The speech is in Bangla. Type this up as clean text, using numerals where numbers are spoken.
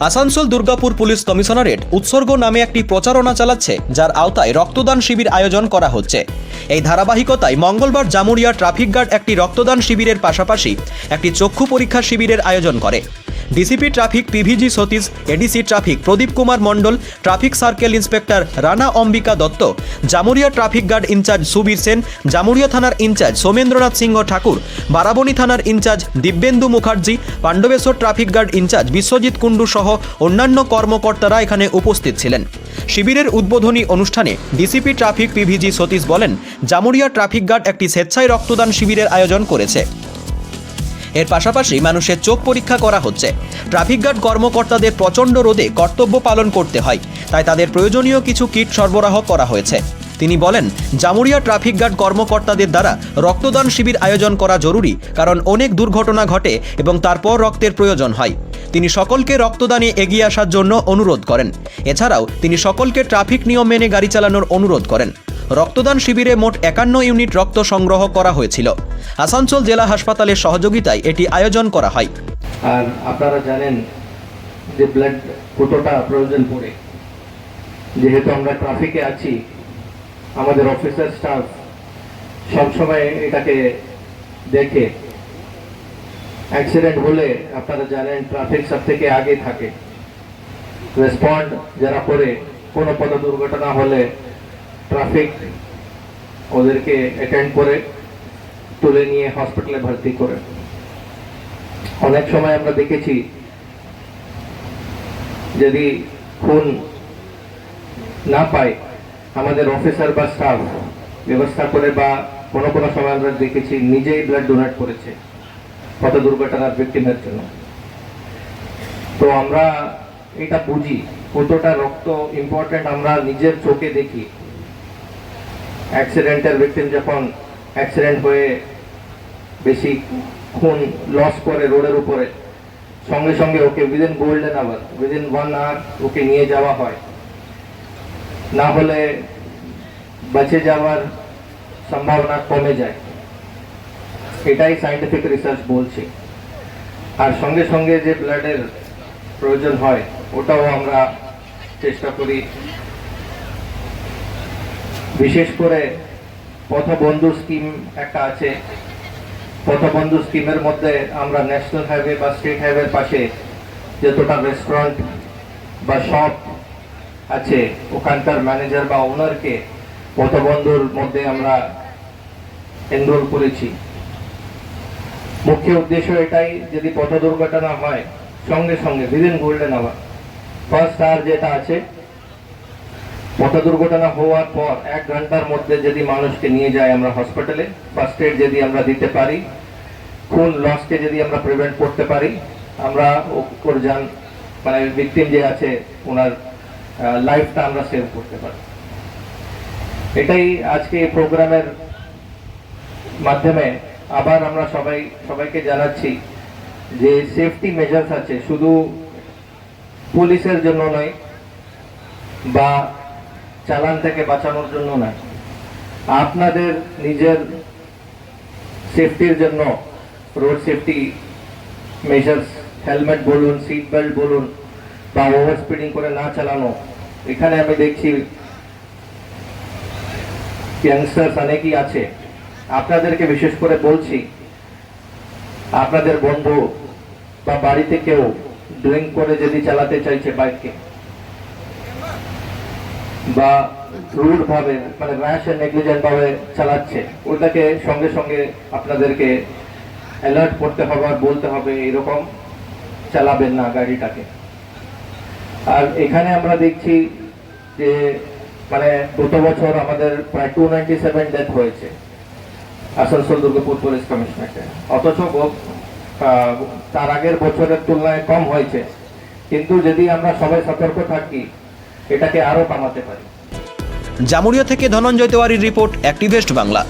আসানসোল দুর্গাপুর পুলিশ কমিশনারেট উৎসর্গ নামে একটি প্রচারণা চালাচ্ছে, যার আওতায় রক্তদান শিবির আয়োজন করা হচ্ছে। এই ধারাবাহিকতায় মঙ্গলবার জামুরিয়া ট্রাফিক গার্ড একটি রক্তদান শিবিরের পাশাপাশি একটি চক্ষু পরীক্ষা শিবিরের আয়োজন করে। DCP traffic PVG Satish, ADC traffic Pradip Kumar Mondal, traffic circle inspector Rana Ambika Dutta, Jamuria traffic guard incharge Subir Sen, Jamuria থানার ইনচার্জ সোমেন্দ্রনাথ সিংহ ঠাকুর, বারাবণী থানার incharge Dibyendu Mukherjee, Pandabeswar traffic guard incharge Biswajit Kundu সহ অন্যান্য কর্মকর্তারা এখানে উপস্থিত ছিলেন। শিবিরের উদ্বোধনী অনুষ্ঠানে ডিসিপি ট্রাফিক পিভিজি সতীশ বলেন, জামুরিয়া ট্রাফিক গার্ড একটি স্বেচ্ছায় রক্তদান শিবিরের আয়োজন করেছে। এর পাশাপাশি মানুষের চোখ পরীক্ষা করা হচ্ছে। ট্রাফিক গার্ড কর্মকর্তাদের প্রচণ্ড রোদে কর্তব্য পালন করতে হয়, তাই তাদের প্রয়োজনীয় কিছু কিট সরবরাহ করা হয়েছে। তিনি বলেন, জামুরিয়া ট্রাফিক গার্ড কর্মকর্তাদের দ্বারা রক্তদান শিবির আয়োজন করা জরুরি, কারণ অনেক দুর্ঘটনা ঘটে এবং তারপর রক্তের প্রয়োজন হয়। তিনি সকলকে রক্তদানে এগিয়ে আসার জন্য অনুরোধ করেন। এছাড়াও তিনি সকলকে ট্রাফিক নিয়ম মেনে গাড়ি চালানোর অনুরোধ করেন। রক্তদান শিবিরে মোট 51 ইউনিট রক্ত সংগ্রহ করা হয়েছিল। আসানসোল জেলা হাসপাতালের সহযোগিতায় এটি আয়োজন করা হয়। আর আপনারা জানেন যে ব্লাড কতটা প্রয়োজন পড়ে, যেহেতু আমরা ট্রাফিকে আছি, আমাদের অফিসার স্টাফ সবসময় এটাকে দেখে। অ্যাক্সিডেন্ট হলে আপনারা জানেন ট্রাফিক সব থেকে আগে থাকে, রেসপন্ড যারা করে। কোনো পথ দুর্ঘটনা হলে ট্রাফিক ওদেরকে অ্যাটেন্ড করে তুলে নিয়ে হসপিটালে ভর্তি করে। অনেক সময় আমরা দেখেছি যদি খুন না পায়, আমাদের অফিসার বা স্টাফ ব্যবস্থা করে, বা কোনো কোনো সময় আমরা দেখেছি নিজেই ব্লাড ডোনেট করেছে পথ দুর্ঘটনার ভিকটিমের জন্য। তো আমরা এটা বুঝি কতটা রক্ত ইম্পর্টেন্ট, আমরা নিজের চোখে দেখি। অ্যাক্সিডেন্টের ভিকটিম যখন অ্যাক্সিডেন্ট হয়ে বেশি খুন লস করে রোডের উপরে, সঙ্গে সঙ্গে okay within golden hour, within 1 hour okay নিয়ে যাওয়া হয়, না হলে বেঁচে যাওয়ার সম্ভাবনা কমে যায়। এটাই সায়েন্টিফিক রিসার্চ বলছে। আর সঙ্গে সঙ্গে যে ব্লাডের প্রয়োজন হয় ওটাও আমরা চেষ্টা করি। বিশেষ করে পথবন্ধু স্কিম একটা আছে। পথবন্ধু স্কিমের মধ্যে আমরা ন্যাশনাল হাইওয়ে বা স্টেট হাইওয়ের পাশে যতটা রেস্টুরেন্ট বা শপ আছে, ওখানকার ম্যানেজার বা ওনারকে পথবন্ধুর মধ্যে আমরা এনরোল করেছি। মুখ্য উদ্দেশ্য এটাই, যদি পথ দুর্ঘটনা হয় সঙ্গে সঙ্গে within golden hour, first hour যেটা আছে, পথ দুর্ঘটনা হওয়ার পর 1 ঘন্টার মধ্যে যদি মানুষকে নিয়ে যায় আমরা হসপিটালে, ফার্স্ট এড যদি আমরা দিতে পারি, খুন লসকে যদি আমরা প্রিভেন্ট করতে পারি, আমরা ওর যান মানে ভিকটিম যে আছে ওনার লাইফটা আমরা সেভ করতে পারি। এটাই আজকে এই প্রোগ্রামের মাধ্যমে আবার আমরা সবাইকে জানাচ্ছি যে সেফটি মেজার্স আছে, শুধু পুলিশের জন্য নয় বা চালান থেকে বাঁচানোর জন্য নয়, আপনাদের নিজের সেফটির জন্য রোড সেফটি মেজার্স, হেলমেট বলুন, সিট বেল্ট বলুন, বা ওভার স্পিডিং করে না চালানো। এখানে আমি দেখছি ইয়াংস্টার্স অনেকই আছে। আপনাদেরকে বিশেষ করে বলছি, আপনাদের বন্ধু বা বাড়িতে কেউ ড্রিঙ্ক করে যদি চালাতে চাইছে বাইককে, বা রুড ভাবে মানে র্যাশ এন্ড নেগলিজেন্ট ভাবে চালাচ্ছে, ওটাকে সঙ্গে সঙ্গে আপনাদেরকে অ্যালার্ট করতে হবে আর বলতে হবে এরকম চালাবেন না গাড়িটাকে। আর এখানে আমরা দেখছি যে মানে গত বছর আমাদের প্রায় 297 ডেথ হয়েছে আসানসোল দুর্গাপুর পুলিশ কমিশনারেটে, অথচ তার আগের বছরের তুলনায় কম হয়েছে। কিন্তু যদি আমরা সবাই সতর্ক থাকি, এটাকে আরো কমাতে পারি। জামুরিয়া থেকে ধনঞ্জয় তেওয়ারির রিপোর্ট, অ্যাক্টিভেস্ট বাংলা।